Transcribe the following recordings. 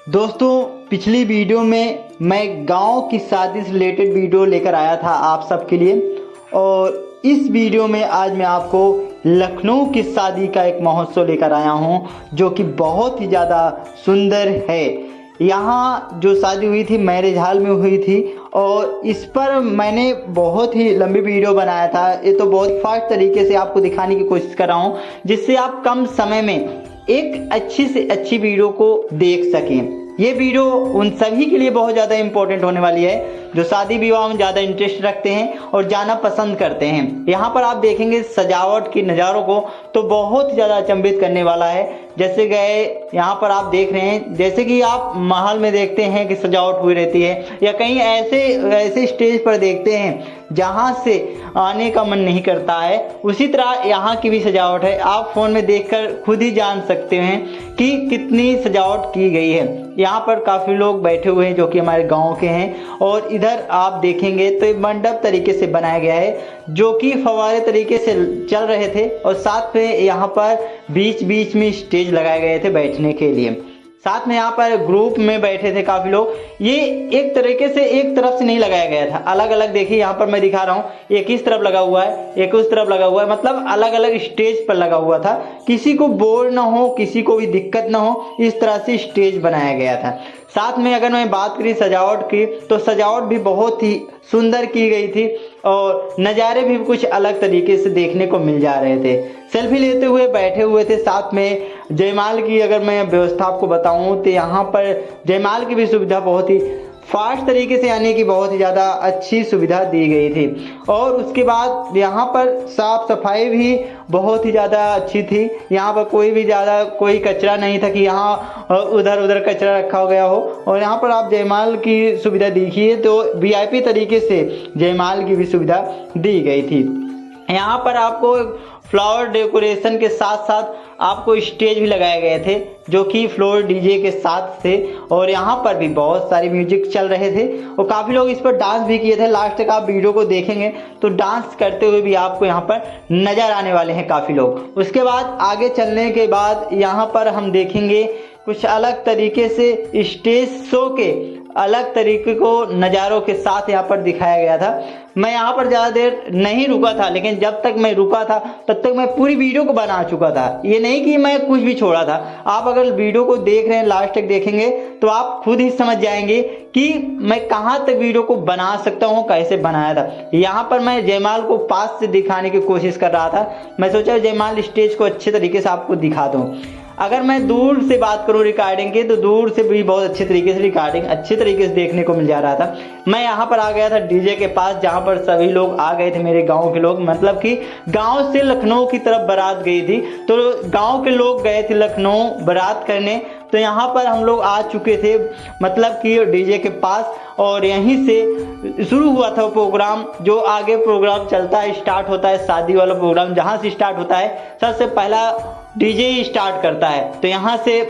दोस्तों, पिछली वीडियो में मैं गांव की शादी से रिलेटेड वीडियो लेकर आया था आप सबके लिए। और इस वीडियो में आज मैं आपको लखनऊ की शादी का एक महोत्सव लेकर आया हूं, जो कि बहुत ही ज़्यादा सुंदर है। यहाँ जो शादी हुई थी मैरिज हॉल में हुई थी और इस पर मैंने बहुत ही लंबी वीडियो बनाया था। ये तो बहुत फास्ट तरीके से आपको दिखाने की कोशिश कर रहा हूँ, जिससे आप कम समय में एक अच्छी से अच्छी वीडियो को देख सकें। ये वीडियो उन सभी के लिए बहुत ज़्यादा इम्पोर्टेंट होने वाली है जो शादी विवाह में ज़्यादा इंटरेस्ट रखते हैं और जाना पसंद करते हैं। यहाँ पर आप देखेंगे सजावट की नज़ारों को तो बहुत ज़्यादा अचंभित करने वाला है। जैसे गए यहाँ पर आप देख रहे हैं, जैसे कि आप महल में देखते हैं कि सजावट हुई रहती है, या कहीं ऐसे स्टेज पर देखते हैं जहाँ से आने का मन नहीं करता है, उसी तरह यहाँ की भी सजावट है। आप फोन में देखकर खुद ही जान सकते हैं कि कितनी सजावट की गई है। यहाँ पर काफ़ी लोग बैठे हुए हैं जो कि हमारे गांव के हैं, और इधर आप देखेंगे तो मंडप तरीके से बनाया गया है जो कि फव्वारे तरीके से चल रहे थे, और साथ में यहाँ पर बीच बीच में स्टेज लगाए गए थे बैठने के लिए। साथ में यहाँ पर ग्रुप में बैठे थे काफ़ी लोग। ये एक तरीके से एक तरफ से नहीं लगाया गया था, अलग अलग देखिए यहाँ पर मैं दिखा रहा हूँ, एक इस तरफ लगा हुआ है, एक उस तरफ लगा हुआ है, मतलब अलग अलग स्टेज पर लगा हुआ था। किसी को बोर ना हो, किसी को भी दिक्कत ना हो, इस तरह से स्टेज बनाया गया था। साथ में अगर मैं बात करी सजावट की, तो सजावट भी बहुत ही सुंदर की गई थी और नज़ारे भी कुछ अलग तरीके से देखने को मिल जा रहे थे। सेल्फी लेते हुए बैठे हुए थे। साथ में जयमाल की अगर मैं व्यवस्था आपको बताऊं तो यहाँ पर जयमाल की भी सुविधा बहुत ही फास्ट तरीके से, यानी कि बहुत ही ज़्यादा अच्छी सुविधा दी गई थी। और उसके बाद यहाँ पर साफ सफाई भी बहुत ही ज़्यादा अच्छी थी। यहाँ पर कोई कचरा नहीं था कि यहाँ उधर उधर कचरा रखा गया हो। और यहाँ पर आप जयमाल की सुविधा देखिए तो वीआईपी तरीके से जयमाल की भी सुविधा दी गई थी। यहाँ पर आपको फ्लावर डेकोरेशन के साथ साथ आपको स्टेज भी लगाए गए थे जो कि फ्लोर डीजे के साथ थे, और यहाँ पर भी बहुत सारी म्यूजिक चल रहे थे और काफ़ी लोग इस पर डांस भी किए थे। लास्ट तक आप वीडियो को देखेंगे तो डांस करते हुए भी आपको यहाँ पर नज़र आने वाले हैं काफ़ी लोग। उसके बाद आगे चलने के बाद यहाँ पर हम देखेंगे कुछ अलग तरीके से स्टेज शो के अलग तरीके को नज़ारों के साथ यहाँ पर दिखाया गया था। मैं यहाँ पर ज़्यादा देर नहीं रुका था, लेकिन जब तक मैं रुका था तब तक मैं पूरी वीडियो को बना चुका था। ये नहीं कि मैं कुछ भी छोड़ा था। आप अगर वीडियो को देख रहे हैं, लास्ट तक देखेंगे तो आप खुद ही समझ जाएंगे कि मैं कहाँ तक वीडियो को बना सकता हूँ, कैसे बनाया था। यहाँ पर मैं जयमाल को पास से दिखाने की कोशिश कर रहा था। मैं सोचा जयमाल स्टेज को अच्छे तरीके से आपको दिखा दूँ। अगर मैं दूर से बात करूं रिकॉर्डिंग की, तो दूर से भी बहुत अच्छे तरीके से रिकॉर्डिंग अच्छे तरीके से देखने को मिल जा रहा था। मैं यहाँ पर आ गया था डीजे के पास, जहाँ पर सभी लोग आ गए थे, मेरे गांव के लोग, मतलब कि गांव से लखनऊ की तरफ बारात गई थी, तो गांव के लोग गए थे लखनऊ बारात करने। तो यहाँ पर हम लोग आ चुके थे, मतलब कि डीजे के पास, और यहीं से शुरू हुआ था प्रोग्राम। जो आगे प्रोग्राम चलता है, स्टार्ट होता है शादी वाला प्रोग्राम, जहाँ से स्टार्ट होता है सबसे पहला डीजे ही स्टार्ट करता है। तो यहाँ से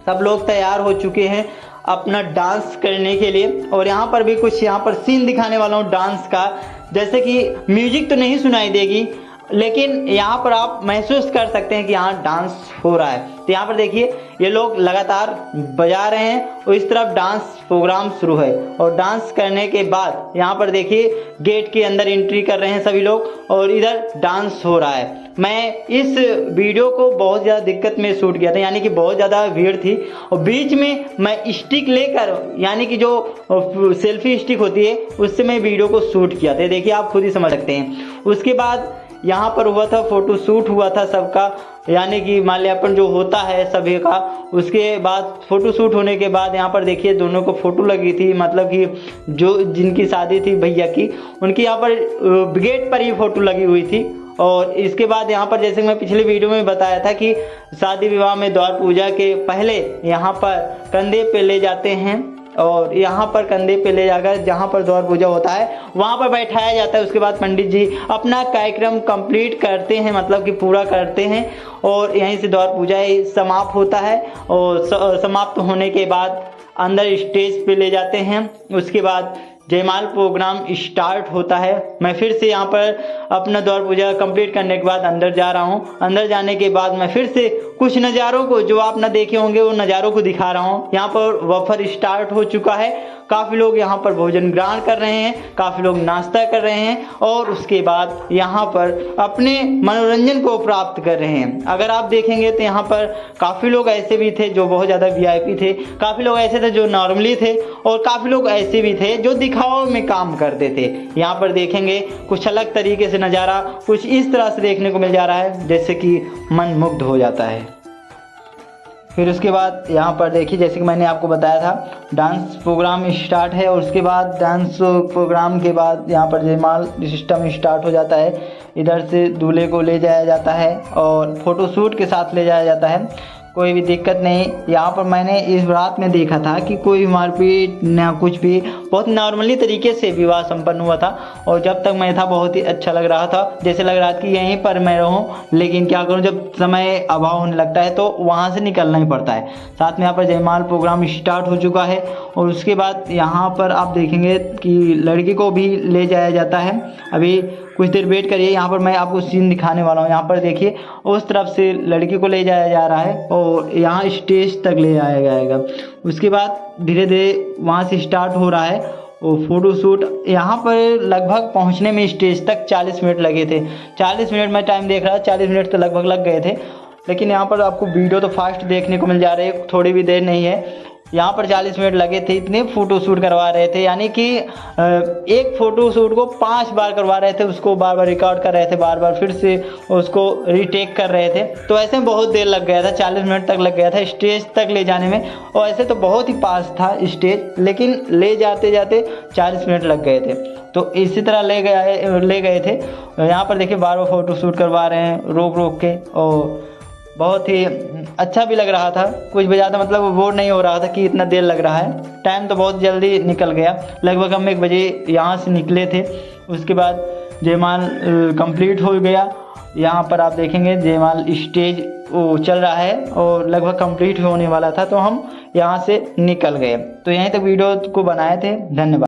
सब लोग तैयार हो चुके हैं अपना डांस करने के लिए, और यहाँ पर भी कुछ यहाँ पर सीन दिखाने वाला हूँ डांस का। जैसे कि म्यूजिक तो नहीं सुनाई देगी, लेकिन यहाँ पर आप महसूस कर सकते हैं कि यहाँ डांस हो रहा है। तो यहाँ पर देखिए ये लोग लगातार बजा रहे हैं और इस तरफ डांस प्रोग्राम शुरू है। और डांस करने के बाद यहाँ पर देखिए गेट के अंदर एंट्री कर रहे हैं सभी लोग, और इधर डांस हो रहा है। मैं इस वीडियो को बहुत ज़्यादा दिक्कत में शूट किया था, यानी कि बहुत ज़्यादा भीड़ थी, और बीच में मैं स्टिक लेकर, यानी कि जो सेल्फी स्टिक होती है, उससे मैं वीडियो को शूट किया था। देखिए आप खुद ही समझ सकते हैं। उसके बाद यहाँ पर हुआ था फोटो शूट हुआ था सबका, यानी कि माल्यार्पण जो होता है सभी का। उसके बाद फोटो शूट होने के बाद यहाँ पर देखिए दोनों को फोटो लगी थी, मतलब कि जो जिनकी शादी थी भैया की, उनकी यहाँ पर गेट पर ही फोटो लगी हुई थी। और इसके बाद यहाँ पर जैसे मैं पिछले वीडियो में बताया था कि शादी विवाह में द्वार पूजा के पहले यहाँ पर कंधे पे ले जाते हैं, और यहाँ पर कंधे पे ले जाकर जहाँ पर द्वार पूजा होता है वहाँ पर बैठाया जाता है। उसके बाद पंडित जी अपना कार्यक्रम कंप्लीट करते हैं, मतलब कि पूरा करते हैं, और यहीं से द्वार पूजा समाप्त होता है। और समाप्त होने के बाद अंदर स्टेज पे ले जाते हैं। उसके बाद जयमाल प्रोग्राम स्टार्ट होता है। मैं फिर से यहाँ पर अपना द्वार पूजा कंप्लीट करने के बाद अंदर जा रहा हूँ। अंदर जाने के बाद मैं फिर से कुछ नज़ारों को जो आप न देखे होंगे वो नज़ारों को दिखा रहा हूँ। यहाँ पर वफर स्टार्ट हो चुका है, काफ़ी लोग यहाँ पर भोजन ग्रहण कर रहे हैं, काफ़ी लोग नाश्ता कर रहे हैं और उसके बाद यहाँ पर अपने मनोरंजन को प्राप्त कर रहे हैं। अगर आप देखेंगे तो यहाँ पर काफ़ी लोग ऐसे भी थे जो बहुत ज़्यादा VIP थे, काफ़ी लोग ऐसे थे जो नॉर्मली थे और काफ़ी लोग ऐसे भी थे जो दिखावा में काम करते थे। यहाँ पर देखेंगे कुछ अलग तरीके से नज़ारा कुछ इस तरह से देखने को मिल जा रहा है जैसे कि मन मुग्ध हो जाता है। फिर उसके बाद यहाँ पर देखिए, जैसे कि मैंने आपको बताया था, डांस प्रोग्राम स्टार्ट है और उसके बाद डांस प्रोग्राम के बाद यहाँ पर जयमाल सिस्टम स्टार्ट हो जाता है। इधर से दूल्हे को ले जाया जाता है और फोटोशूट के साथ ले जाया जाता है, कोई भी दिक्कत नहीं। यहाँ पर मैंने इस बारात में देखा था कि कोई मारपीट ना कुछ भी, बहुत नॉर्मली तरीके से विवाह संपन्न हुआ था और जब तक मैं था बहुत ही अच्छा लग रहा था, जैसे लग रहा था कि यहीं पर मैं रहूं। लेकिन क्या करूं, जब समय अभाव होने लगता है तो वहां से निकलना ही पड़ता है। साथ में यहाँ पर जयमाल प्रोग्राम स्टार्ट हो चुका है और उसके बाद यहाँ पर आप देखेंगे कि लड़की को भी ले जाया जाता है। अभी कुछ देर वेट करिए, यहाँ पर मैं आपको सीन दिखाने वाला हूँ। यहाँ पर देखिए, उस तरफ से लड़की को ले जाया जा रहा है और यहाँ स्टेज तक ले जाया जाएगा। उसके बाद धीरे धीरे वहाँ से स्टार्ट हो रहा है और फोटोशूट। यहाँ पर लगभग पहुँचने में स्टेज तक 40 मिनट लगे थे। 40 मिनट में टाइम देख रहा, 40 मिनट तो लगभग लग गए थे। लेकिन यहाँ पर आपको वीडियो तो फास्ट देखने को मिल जा रही है, थोड़ी भी देर नहीं है। यहाँ पर 40 मिनट लगे थे, इतने फ़ोटोशूट करवा रहे थे, यानी कि एक फ़ोटोशूट को 5 बार करवा रहे थे, उसको बार बार रिकॉर्ड कर रहे थे, बार बार फिर से उसको रीटेक कर रहे थे। तो ऐसे में बहुत देर लग गया था, 40 मिनट तक लग गया था स्टेज तक ले जाने में। और ऐसे तो बहुत ही पास था स्टेज, लेकिन ले जाते जाते 40 मिनट लग गए थे। तो इसी तरह ले गए थे। यहाँ पर देखिए बार बार फ़ोटोशूट करवा रहे हैं रोक रोक के और बहुत ही अच्छा भी लग रहा था। कुछ भी ज़्यादा मतलब बोर नहीं हो रहा था कि इतना देर लग रहा है। टाइम तो बहुत जल्दी निकल गया, लगभग हम 1 बजे यहाँ से निकले थे। उसके बाद जयमाल कंप्लीट हो गया। यहाँ पर आप देखेंगे जयमाल स्टेज वो चल रहा है और लगभग कंप्लीट होने वाला था, तो हम यहाँ से निकल गए। तो यहीं तक वीडियो को बनाए थे। धन्यवाद।